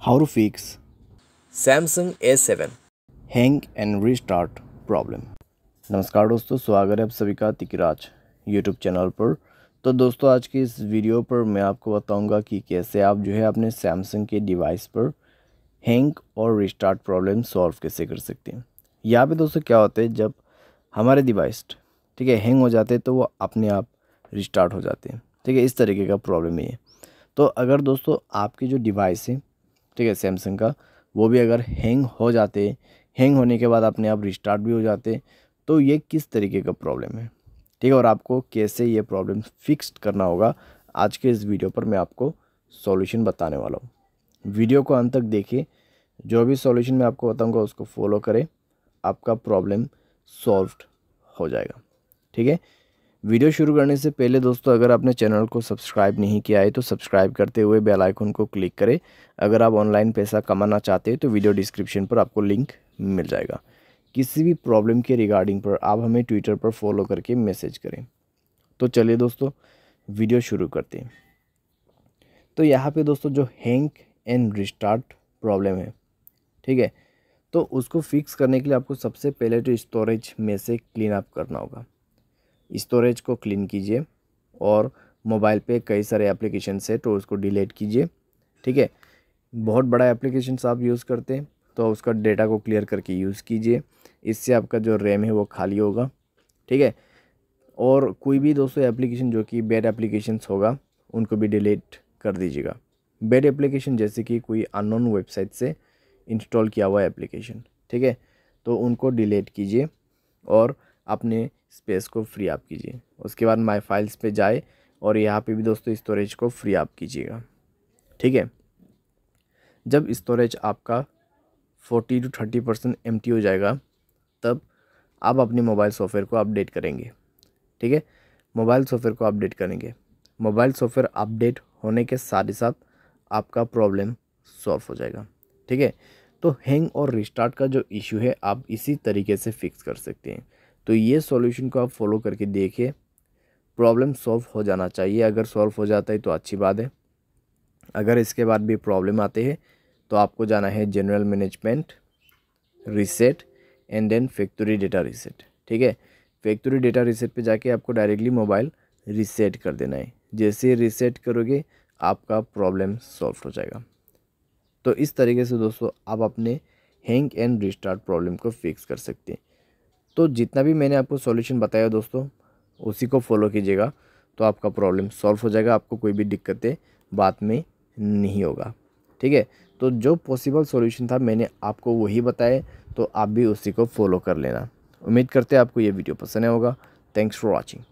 How to fix Samsung A7। hang and restart problem. नमस्कार दोस्तों, स्वागत है आप सभी का तिकराज यूट्यूब चैनल पर। तो दोस्तों, आज की इस वीडियो पर मैं आपको बताऊंगा कि कैसे आप जो है अपने सैमसंग के डिवाइस पर हैंग और रिस्टार्ट प्रॉब्लम सॉल्व कैसे कर सकते हैं। यहाँ पे दोस्तों क्या होता है, जब हमारे डिवाइस ठीक है हैंग हो जाते हैं तो वो अपने आप रिस्टार्ट हो जाते हैं। ठीक है, इस तरीके का प्रॉब्लम है ये। तो अगर दोस्तों आपकी जो डिवाइस है ठीक है सैमसंग का, वो भी अगर हैंग हो जाते, हैंग होने के बाद अपने आप रिस्टार्ट भी हो जाते, तो ये किस तरीके का प्रॉब्लम है, ठीक है, और आपको कैसे ये प्रॉब्लम फिक्स करना होगा, आज के इस वीडियो पर मैं आपको सॉल्यूशन बताने वाला हूँ। वीडियो को अंत तक देखिए, जो भी सॉल्यूशन मैं आपको बताऊँगा उसको फॉलो करें, आपका प्रॉब्लम सॉल्व हो जाएगा। ठीक है, वीडियो शुरू करने से पहले दोस्तों, अगर आपने चैनल को सब्सक्राइब नहीं किया है तो सब्सक्राइब करते हुए बेल आइकन को क्लिक करें। अगर आप ऑनलाइन पैसा कमाना चाहते हैं तो वीडियो डिस्क्रिप्शन पर आपको लिंक मिल जाएगा। किसी भी प्रॉब्लम के रिगार्डिंग पर आप हमें ट्विटर पर फॉलो करके मैसेज करें। तो चलिए दोस्तों, वीडियो शुरू करते हैं। तो यहाँ पर दोस्तों जो हैंग एंड रिस्टार्ट प्रॉब्लम है, ठीक है, तो उसको फिक्स करने के लिए आपको सबसे पहले तो स्टोरेज में से क्लीन अप करना होगा। स्टोरेज को क्लीन कीजिए और मोबाइल पे कई सारे एप्लीकेशंस है तो उसको डिलीट कीजिए। ठीक है, बहुत बड़ा एप्लीकेशंस आप यूज़ करते हैं तो उसका डेटा को क्लियर करके यूज़ कीजिए, इससे आपका जो रैम है वो खाली होगा। ठीक है, और कोई भी दोस्तों एप्लीकेशन जो कि बैड एप्लीकेशंस होगा उनको भी डिलीट कर दीजिएगा। बैड एप्लीकेशन जैसे कि कोई अननोन वेबसाइट से इंस्टॉल किया हुआ एप्लीकेशन, ठीक है, तो उनको डिलीट कीजिए और अपने स्पेस को फ्री अप कीजिए। उसके बाद माय फाइल्स पे जाए और यहाँ पे भी दोस्तों स्टोरेज को फ्री अप कीजिएगा। ठीक है, जब स्टोरेज आपका 40 to 30% एम्प्टी हो जाएगा तब आप अपने मोबाइल सॉफ्टवेयर को अपडेट करेंगे। ठीक है, मोबाइल सॉफ्टवेयर को अपडेट करेंगे। मोबाइल सॉफ्टवेयर अपडेट होने के साथ ही साथ आपका प्रॉब्लम सॉल्व हो जाएगा। ठीक है, तो हैंग और रिस्टार्ट का जो इशू है आप इसी तरीके से फिक्स कर सकते हैं। तो ये सॉल्यूशन को आप फॉलो करके देखिए, प्रॉब्लम सॉल्व हो जाना चाहिए। अगर सॉल्व हो जाता है तो अच्छी बात है, अगर इसके बाद भी प्रॉब्लम आते हैं तो आपको जाना है general management, reset and then factory data reset. ठीक है, फैक्ट्री डेटा रीसेट पे जाके आपको डायरेक्टली मोबाइल रीसेट कर देना है। जैसे रीसेट करोगे आपका प्रॉब्लम सॉल्व हो जाएगा। तो इस तरीके से दोस्तों आप अपने हैंग एंड रिस्टार्ट प्रॉब्लम को फिक्स कर सकते हैं। तो जितना भी मैंने आपको सॉल्यूशन बताया दोस्तों, उसी को फॉलो कीजिएगा तो आपका प्रॉब्लम सॉल्व हो जाएगा, आपको कोई भी दिक्कतें बाद में नहीं होगा। ठीक है, तो जो पॉसिबल सॉल्यूशन था मैंने आपको वही बताया, तो आप भी उसी को फॉलो कर लेना। उम्मीद करते हैं आपको ये वीडियो पसंद आया होगा। Thanks for watching.